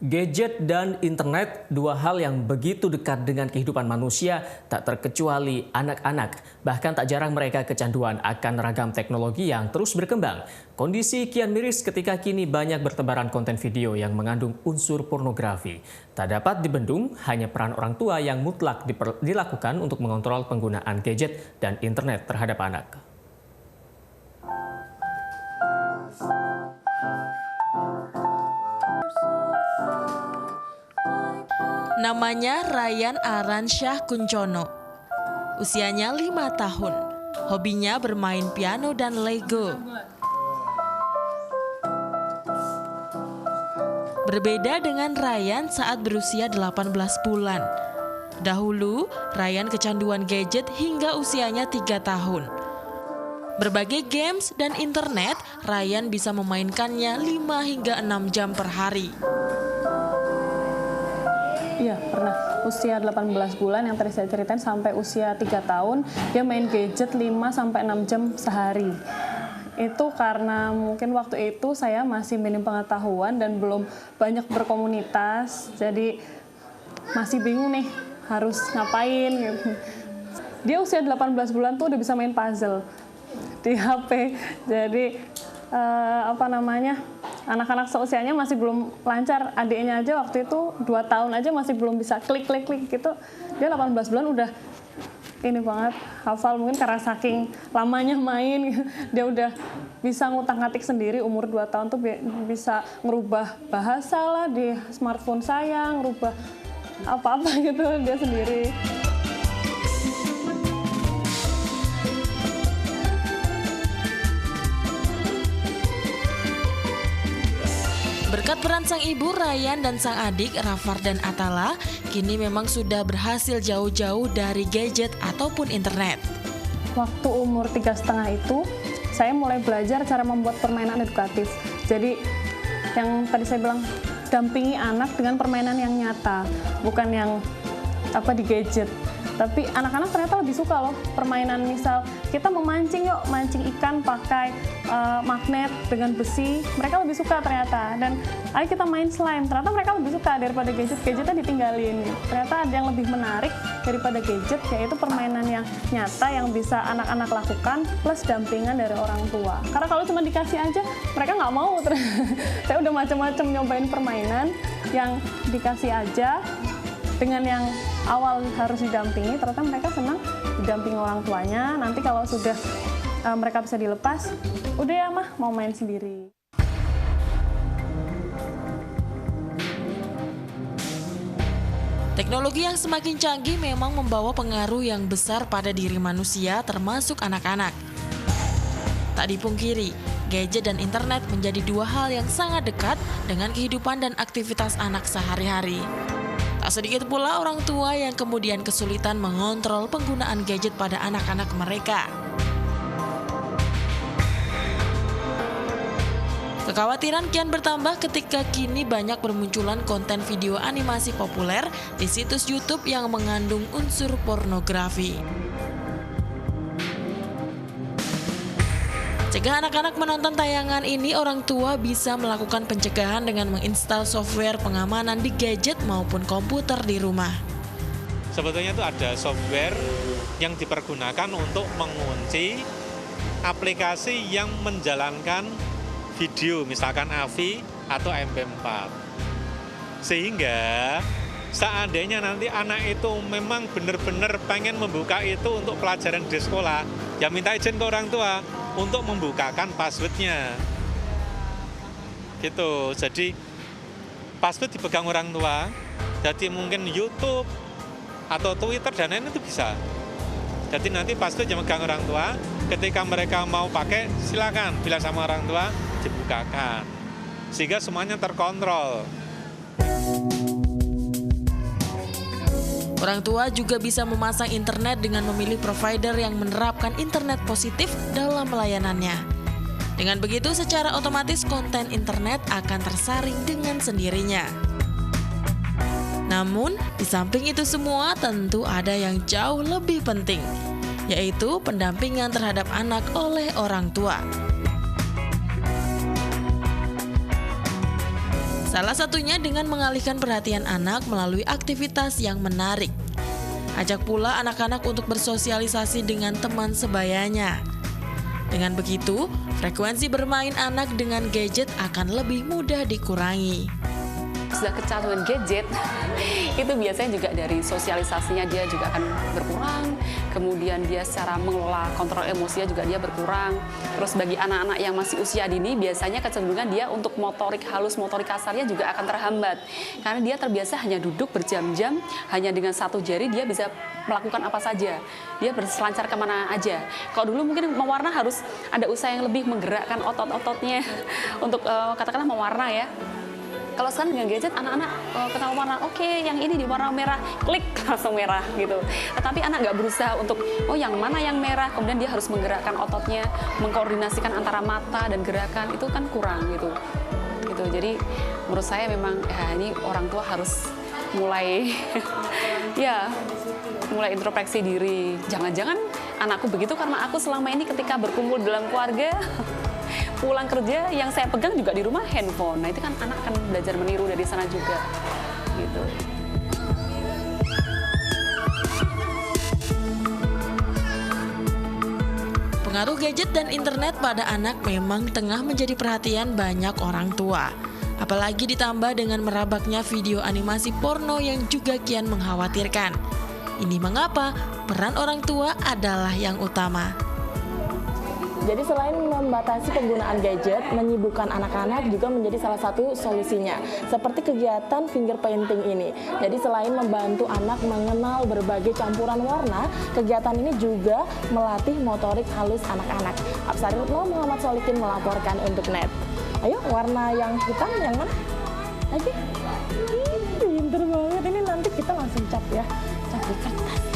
Gadget dan internet, dua hal yang begitu dekat dengan kehidupan manusia, tak terkecuali anak-anak. Bahkan tak jarang mereka kecanduan akan ragam teknologi yang terus berkembang. Kondisi kian miris ketika kini banyak bertebaran konten video yang mengandung unsur pornografi. Tak dapat dibendung, hanya peran orang tua yang mutlak dilakukan untuk mengontrol penggunaan gadget dan internet terhadap anak. Namanya Ryan Aransyah Kuncono. Usianya 5 tahun. Hobinya bermain piano dan Lego. Berbeda dengan Ryan saat berusia 18 bulan. Dahulu, Ryan kecanduan gadget hingga usianya 3 tahun. Berbagai games dan internet, Ryan bisa memainkannya 5 hingga 6 jam per hari. Iya, pernah. Usia 18 bulan yang tadi saya ceritain sampai usia 3 tahun, dia main gadget 5-6 jam sehari. Itu karena mungkin waktu itu saya masih minim pengetahuan dan belum banyak berkomunitas, jadi masih bingung nih harus ngapain gitu. Dia usia 18 bulan tuh udah bisa main puzzle di HP, jadi anak-anak seusianya masih belum lancar. Adiknya aja waktu itu 2 tahun aja masih belum bisa klik gitu. Dia 18 bulan udah ini banget, hafal mungkin karena saking lamanya main. Dia udah bisa ngutak-ngatik sendiri, umur 2 tahun tuh bisa ngerubah bahasa lah di smartphone saya, ngerubah apa-apa gitu dia sendiri. Berkat peran sang ibu, Ryan dan sang adik, Rafar dan Atala, kini memang sudah berhasil jauh-jauh dari gadget ataupun internet. Waktu umur 3,5 itu, saya mulai belajar cara membuat permainan edukatif. Jadi, yang tadi saya bilang, dampingi anak dengan permainan yang nyata, bukan yang di gadget. Tapi anak-anak ternyata lebih suka loh permainan, misal kita memancing yuk, mancing ikan pakai magnet dengan besi, mereka lebih suka ternyata. Dan ayo kita main slime, ternyata mereka lebih suka daripada gadgetnya ditinggalin. Ternyata ada yang lebih menarik daripada gadget, yaitu permainan yang nyata yang bisa anak-anak lakukan plus dampingan dari orang tua. Karena kalau cuma dikasih aja, mereka nggak mau. Saya udah macam-macam nyobain permainan yang dikasih aja, dengan yang awal harus didampingi, ternyata mereka senang didampingi orang tuanya. Nanti kalau sudah mereka bisa dilepas, udah ya mah mau main sendiri. Teknologi yang semakin canggih memang membawa pengaruh yang besar pada diri manusia, termasuk anak-anak. Tak dipungkiri, gadget dan internet menjadi dua hal yang sangat dekat dengan kehidupan dan aktivitas anak sehari-hari. Tak sedikit pula orang tua yang kemudian kesulitan mengontrol penggunaan gadget pada anak-anak mereka. Kekhawatiran kian bertambah ketika kini banyak bermunculan konten video animasi populer di situs YouTube yang mengandung unsur pornografi. Cegah anak-anak menonton tayangan ini, orang tua bisa melakukan pencegahan dengan menginstal software pengamanan di gadget maupun komputer di rumah. Sebetulnya itu ada software yang dipergunakan untuk mengunci aplikasi yang menjalankan video, misalkan AVI atau MP4. Sehingga seandainya nanti anak itu memang benar-benar pengen membuka itu untuk pelajaran di sekolah, ya minta izin ke orang tua untuk membukakan passwordnya. Gitu, jadi password dipegang orang tua, jadi mungkin YouTube atau Twitter dan lain itu bisa. Jadi nanti password yang megang orang tua, ketika mereka mau pakai silakan bilang sama orang tua dibukakan, sehingga semuanya terkontrol. Orang tua juga bisa memasang internet dengan memilih provider yang menerapkan internet positif dalam layanannya. Dengan begitu, secara otomatis konten internet akan tersaring dengan sendirinya. Namun, di samping itu semua tentu ada yang jauh lebih penting, yaitu pendampingan terhadap anak oleh orang tua. Salah satunya dengan mengalihkan perhatian anak melalui aktivitas yang menarik. Ajak pula anak-anak untuk bersosialisasi dengan teman sebayanya. Dengan begitu, frekuensi bermain anak dengan gadget akan lebih mudah dikurangi. Sudah kecanduan gadget, itu biasanya juga dari sosialisasinya dia juga akan berkurang, kemudian dia secara mengelola kontrol emosinya juga dia berkurang. Terus bagi anak-anak yang masih usia dini, biasanya kecenderungan dia untuk motorik halus, motorik kasarnya juga akan terhambat. Karena dia terbiasa hanya duduk berjam-jam, hanya dengan satu jari dia bisa melakukan apa saja. Dia berselancar kemana aja. Kalau dulu mungkin mewarna harus ada usaha yang lebih menggerakkan otot-ototnya untuk katakanlah mewarna ya. Kalau sekarang dengan gadget, anak-anak kenal warna, oke, yang ini di warna merah, klik, langsung merah gitu. Tetapi anak nggak berusaha untuk, oh yang mana yang merah, kemudian dia harus menggerakkan ototnya, mengkoordinasikan antara mata dan gerakan, itu kan kurang gitu. Jadi menurut saya memang, ya ini orang tua harus mulai, ya, mulai introspeksi diri. Jangan-jangan anakku begitu karena aku selama ini ketika berkumpul dalam keluarga, pulang kerja yang saya pegang juga di rumah handphone. Nah itu kan anak akan belajar meniru dari sana juga gitu. Pengaruh gadget dan internet pada anak memang tengah menjadi perhatian banyak orang tua. Apalagi ditambah dengan merabaknya video animasi porno yang juga kian mengkhawatirkan. Ini mengapa peran orang tua adalah yang utama. Jadi selain membatasi penggunaan gadget, menyibukkan anak-anak juga menjadi salah satu solusinya. Seperti kegiatan finger painting ini. Jadi selain membantu anak mengenal berbagai campuran warna, kegiatan ini juga melatih motorik halus anak-anak. Absari Retno, Muhammad Solikin melaporkan untuk NET. Ayo, warna yang hitam yang mana? Lagi? Pinter banget, ini nanti kita langsung cap ya. Cap di kertas.